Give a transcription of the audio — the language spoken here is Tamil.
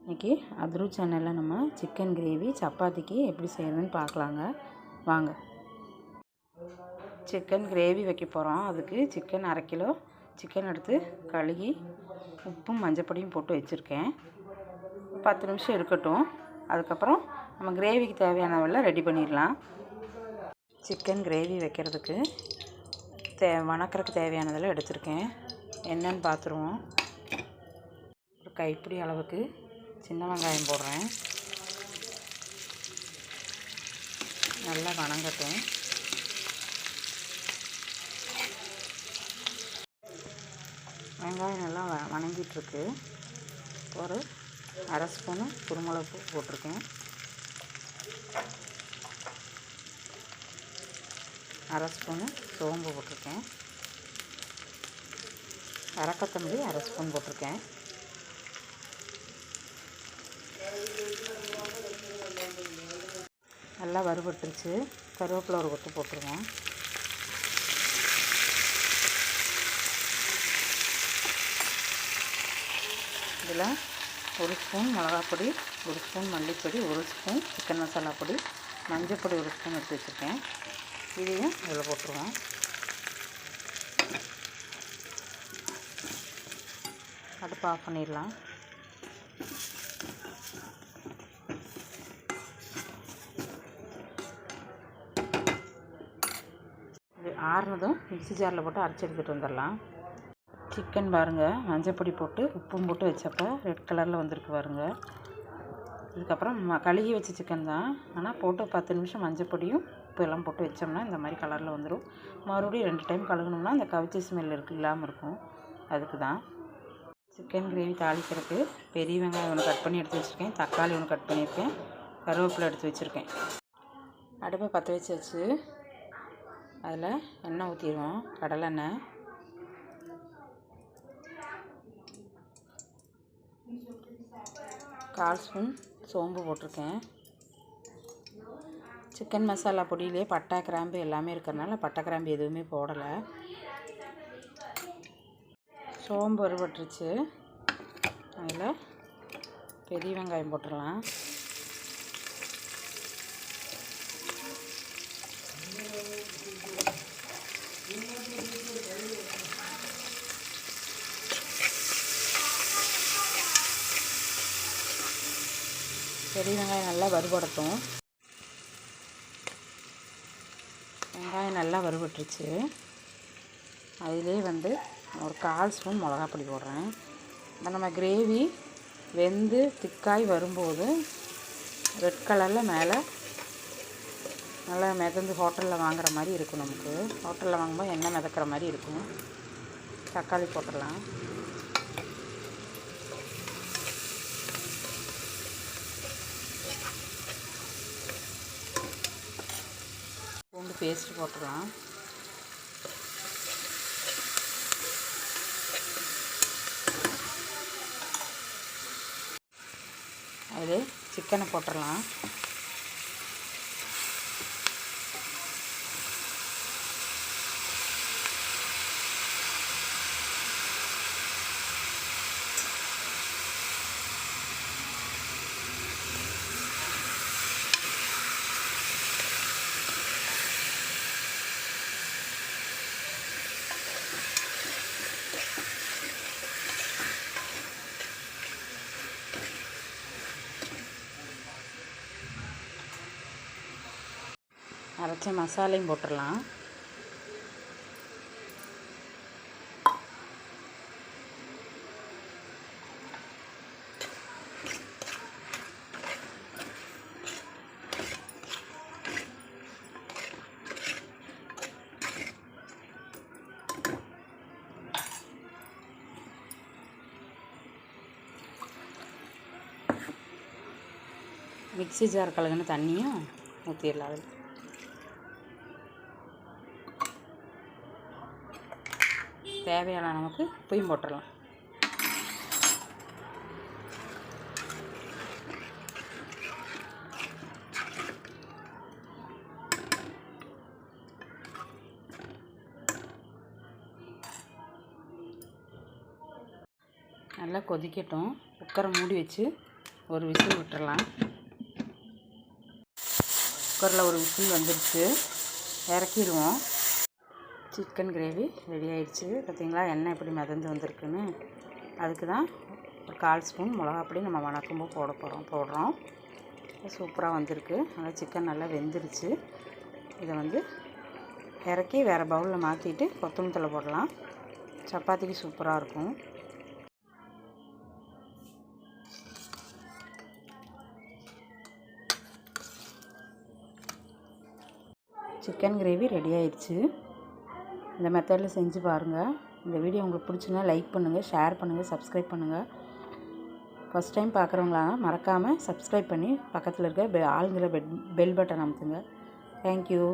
இன்றைக்கி அத்ரு சேனலில் நம்ம சிக்கன் கிரேவி சப்பாத்திக்கு எப்படி செய்யறதுன்னு பார்க்கலாங்க வாங்க. சிக்கன் கிரேவி வைக்க போகிறோம். அதுக்கு சிக்கன் 1/2 கிலோ சிக்கன் எடுத்து கழுகி உப்பும் மஞ்சப்பொடியும் போட்டு வச்சுருக்கேன். 10 நிமிஷம் இருக்கட்டும். அதுக்கப்புறம் நம்ம கிரேவிக்கு தேவையானவெல்லாம் ரெடி பண்ணிடலாம். சிக்கன் கிரேவி வைக்கிறதுக்கு வணக்கிறதுக்கு தேவையானதெல்லாம் எடுத்திருக்கேன். என்னன்னு பார்த்துருவோம். ஒரு கைப்பிடி அளவுக்கு சின்ன வெங்காயம் போடுறேன். நல்லா வணங்கட்டும். வெங்காயம் நல்லா வணங்கிட்டுருக்கு. ஒரு 1/2 ஸ்பூனு குருமிளகு போட்டிருக்கேன். 1/2 ஸ்பூனு சோம்பு போட்டிருக்கேன். கொத்தமல்லி 1/2 ஸ்பூன் போட்டிருக்கேன். நல்லா வறுபட்டுருச்சு. கருவேப்பிலை ஒரு கொத்து போட்டுருவோம். இதில் 1 ஸ்பூன் மிளகாப்பொடி, 1 ஸ்பூன் மல்லிப்பொடி, 1 ஸ்பூன் சிக்கன் மசாலா பொடி, மஞ்சப்பொடி 1 ஸ்பூன் எடுத்து வச்சுருக்கேன். இதையும் இதில் போட்டுருவோம். அடுப்பு ஆஃப் பண்ணிடலாம். ஆறுனதும் மிக்ஸி ஜாரில் போட்டு அரைச்சி எடுத்துகிட்டு வந்துடலாம். சிக்கன் பாருங்கள், மஞ்சப்பொடி போட்டு உப்பும் போட்டு வச்சப்போ ரெட் கலரில் வந்திருக்கு பாருங்கள். இதுக்கப்புறம் கழுகி வச்ச சிக்கன் தான், ஆனால் போட்டு 10 நிமிஷம் மஞ்சப்பொடியும் உப்பு எல்லாம் போட்டு வச்சோம்னா இந்த மாதிரி கலரில் வந்துடும். மறுபடியும் 2 டைம் கழுகணும்னா அந்த கவிச்சி ஸ்மெல் இல்லாமல் இருக்கும். அதுக்கு தான். சிக்கன் கிரேவி தாளிக்கிறதுக்கு பெரிய வெங்காயம் 1 கட் பண்ணி எடுத்து வச்சுருக்கேன். தக்காளி 1 கட் பண்ணியிருக்கேன். கருவேப்பிலை எடுத்து வச்சுருக்கேன். அடுப்பை பற்ற வச்சு அதில் எண்ணெய் ஊற்றிடுவோம். கடலெண்ணெய், கால் ஸ்பூன் சோம்பு போட்டிருக்கேன். சிக்கன் மசாலா பொடியிலே பட்டை கிராம்பு எல்லாமே இருக்கிறதுனால பட்டை கிராம்பு எதுவுமே போடலை. சோம்பு வறுபட்டுருச்சு. அதில் பெரிய வெங்காயம் போட்டுடலாம். பெரிய வெங்காயம் நல்லா வறுபடட்டும். வெங்காயம் நல்லா வறுபட்டுருச்சு. அதிலே ஒரு 1/4 ஸ்பூன் மிளகாப்பொடி போடுறேன். இப்போ நம்ம கிரேவி வெந்து திக்காய் வரும்போது ரெட் கலரில் மேலே நல்லா மிதந்து ஹோட்டலில் வாங்குகிற மாதிரி இருக்கும். நமக்கு ஹோட்டலில் வாங்கும்போது எண்ணெய் மிதக்கிற மாதிரி இருக்கும். தக்காளி போட்டுடலாம். பூண்டு பேஸ்ட் போட்டுடலாம். அதில் சிக்கனை போட்டுடலாம். அரைச்ச மசாலையும் போட்டுடலாம். மிக்ஸி ஜார் கலங்கின தண்ணியும் ஊற்றிடலாம். தேவையான நமக்கு உப்பையும் போட்டுடலாம். நல்லா கொதிக்கட்டும். குக்கரை மூடி வச்சு ஒரு விசில் விட்டுறலாம். குக்கரில் ஒரு விசில் வந்துருச்சு, இறக்கிடுவோம். சிக்கன் கிரேவி ரெடி ஆயிடுச்சு. பார்த்திங்களா எண்ணெய் எப்படி மிதந்து வந்திருக்குன்னு. அதுக்கு தான் ஒரு 1/4 ஸ்பூன் மிளகாப்பொடி நம்ம வணக்கும்போது போடுறோம். சூப்பராக வந்திருக்கு. அதனால் சிக்கன் நல்லா வெந்துருச்சு. இதை வந்து இறக்கி வேறு பவுலில் மாற்றிட்டு கொத்தமல்லி தழை போடலாம். சப்பாத்திக்கு சூப்பராக இருக்கும். சிக்கன் கிரேவி ரெடி ஆயிடுச்சு. இந்த மெத்தடில் செஞ்சு பாருங்கள். இந்த வீடியோ உங்களுக்கு பிடிச்சுன்னா லைக் பண்ணுங்கள், ஷேர் பண்ணுங்கள், சப்ஸ்கிரைப் பண்ணுங்கள். ஃபஸ்ட் டைம் பார்க்குறவங்களா மறக்காமல் சப்ஸ்கிரைப் பண்ணி பக்கத்தில் இருக்க ஆளுங்கிற பெல் பட்டன் அமுத்துங்க. தேங்க்யூ.